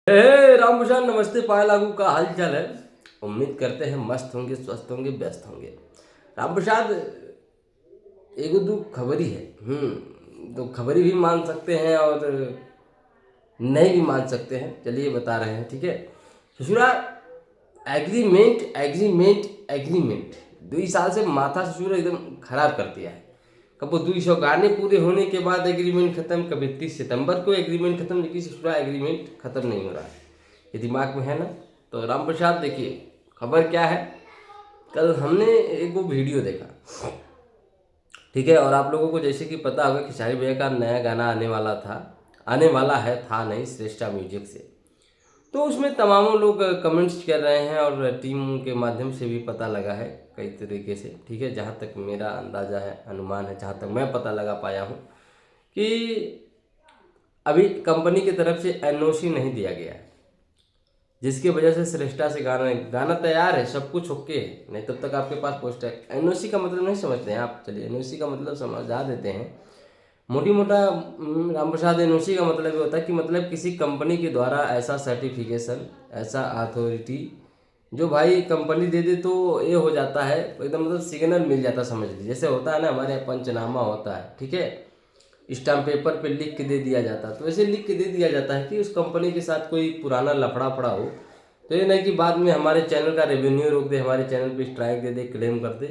राम प्रसाद नमस्ते। पाए लागू का हाल चाल है। उम्मीद करते हैं मस्त होंगे, स्वस्थ होंगे, व्यस्त होंगे। राम प्रसाद एगो दो खबरी है। तो खबरी भी मान सकते हैं और नहीं भी मान सकते हैं। चलिए बता रहे हैं, ठीक है। ससुरा एग्रीमेंट एग्रीमेंट एग्रीमेंट 2 साल से माथा ससुरा एकदम खराब कर दिया है। कब वो 200 गाने पूरे होने के बाद एग्रीमेंट खत्म, कभी 30 सितंबर को एग्रीमेंट खत्म, लेकिन ससुरा एग्रीमेंट खत्म नहीं हो रहा है। ये दिमाग में है ना। तो राम प्रसाद देखिए, खबर क्या है। कल हमने एक वो वीडियो देखा, ठीक है। और आप लोगों को जैसे कि पता होगा खेसारी भैया का नया गाना आने वाला था, आने वाला है, था नहीं, श्रेष्ठा म्यूजिक से। तो उसमें तमाम लोग कमेंट्स कर रहे हैं और टीम के माध्यम से भी पता लगा है कई तरीके से, ठीक है। जहाँ तक मेरा अंदाज़ा है, अनुमान है, जहाँ तक मैं पता लगा पाया हूँ कि अभी कंपनी की तरफ से एनओसी नहीं दिया गया है, जिसकी वजह से श्रेष्ठा से गाना तैयार है, सब कुछ ओके है, नहीं तब तक आपके पास पोस्ट है। एनओसी का मतलब नहीं समझते हैं आप? चलिए एनओसी का मतलब समझा देते हैं मोटी मोटा। राम प्रसाद, एनओसी का मतलब ये होता है कि मतलब किसी कंपनी के द्वारा ऐसा सर्टिफिकेशन, ऐसा अथॉरिटी जो भाई कंपनी दे दे, तो ये हो जाता है एकदम, मतलब सिग्नल मिल जाता, समझ लीजिए। जैसे होता है ना, हमारे यहाँ पंचनामा होता है, ठीक है, स्टाम्प पेपर पे लिख के दे दिया जाता है। तो ऐसे लिख के दे दिया जाता है कि उस कंपनी के साथ कोई पुराना लफड़ा पड़ा हो, तो ये नहीं कि बाद में हमारे चैनल का रेवेन्यू रोक दे, हमारे चैनल पे स्ट्राइक दे दे, क्लेम कर दे।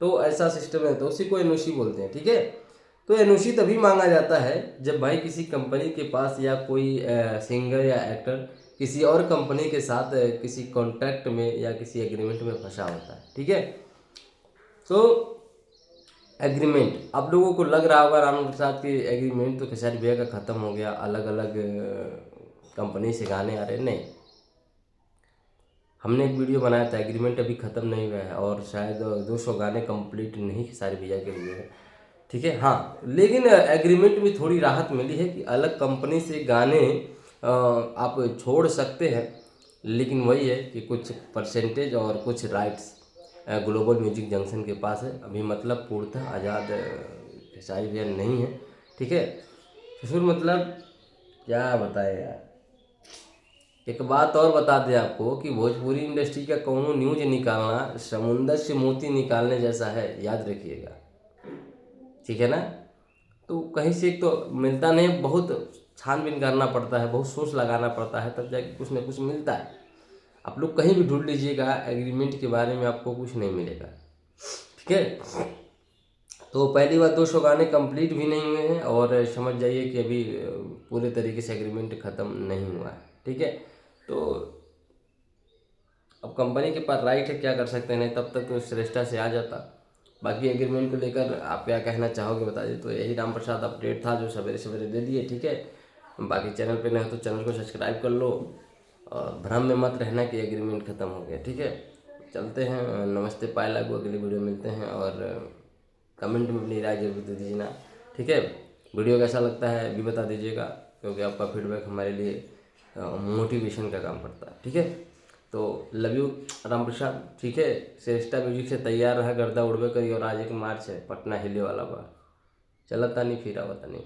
तो ऐसा सिस्टम है, तो उसी को एनओसी बोलते हैं, ठीक है। तो एनओसी तभी मांगा जाता है जब भाई किसी कंपनी के पास या कोई सिंगर या एक्टर किसी और कंपनी के साथ किसी कॉन्ट्रैक्ट में या किसी एग्रीमेंट में फंसा होता है, ठीक है। तो एग्रीमेंट आप लोगों को लग रहा होगा राम प्रसाद की एग्रीमेंट तो खेसारी भैया का ख़त्म हो गया, अलग अलग कंपनी से गाने आ रहे, नहीं। हमने एक वीडियो बनाया था, एग्रीमेंट अभी ख़त्म नहीं हुआ है और शायद 200 गाने कंप्लीट नहीं खेसारी भैया के हुए हैं, ठीक है। हाँ, लेकिन एग्रीमेंट में थोड़ी राहत मिली है कि अलग कंपनी से गाने आप छोड़ सकते हैं, लेकिन वही है कि कुछ परसेंटेज और कुछ राइट्स ग्लोबल म्यूजिक जंक्शन के पास है अभी, मतलब पूर्णतः आज़ाद खेसारी भैया नहीं है, ठीक है। ससुर मतलब क्या बताए यार। एक बात और बता दें आपको कि भोजपुरी इंडस्ट्री का कोनो न्यूज निकालना समुंदर से मोती निकालने जैसा है, याद रखिएगा, ठीक है ना। तो कहीं से एक तो मिलता नहीं, बहुत छानबीन करना पड़ता है, बहुत सोच लगाना पड़ता है, तब जाके कुछ ना कुछ मिलता है। आप लोग कहीं भी ढूंढ लीजिएगा एग्रीमेंट के बारे में, आपको कुछ नहीं मिलेगा, ठीक है। तो पहली बात, 200 गाने कंप्लीट भी नहीं हुए हैं और समझ जाइए कि अभी पूरे तरीके से एग्रीमेंट ख़त्म नहीं हुआ है, ठीक है। तो अब कंपनी के पास राइट है, क्या कर सकते हैं, नहीं तब तक तो श्रेष्ठा से आ जाता। बाकी एग्रीमेंट को लेकर आप क्या कहना चाहोगे बता दीजिए। तो यही राम प्रसाद अपडेट था जो सवेरे सवेरे दे दिए, ठीक है। बाकी चैनल पे नहीं हो तो चैनल को सब्सक्राइब कर लो और भ्रम में मत रहना कि एग्रीमेंट ख़त्म हो गया, ठीक है। चलते हैं, नमस्ते पाए लागू, अगली वीडियो मिलते हैं। और कमेंट में अपनी राय जरूर दे दीजिए ना, ठीक है। वीडियो कैसा लगता है भी बता दीजिएगा, क्योंकि आपका फीडबैक हमारे लिए मोटिवेशन का काम करता है, ठीक है। तो लव यू राम प्रसाद, ठीक है। श्रेष्ठा म्यूजिक से तैयार रहा, गर्दा उड़बे करी और आज एक मार्च है पटना हिले वाला बा, चलता नहीं फिर आवता नहीं।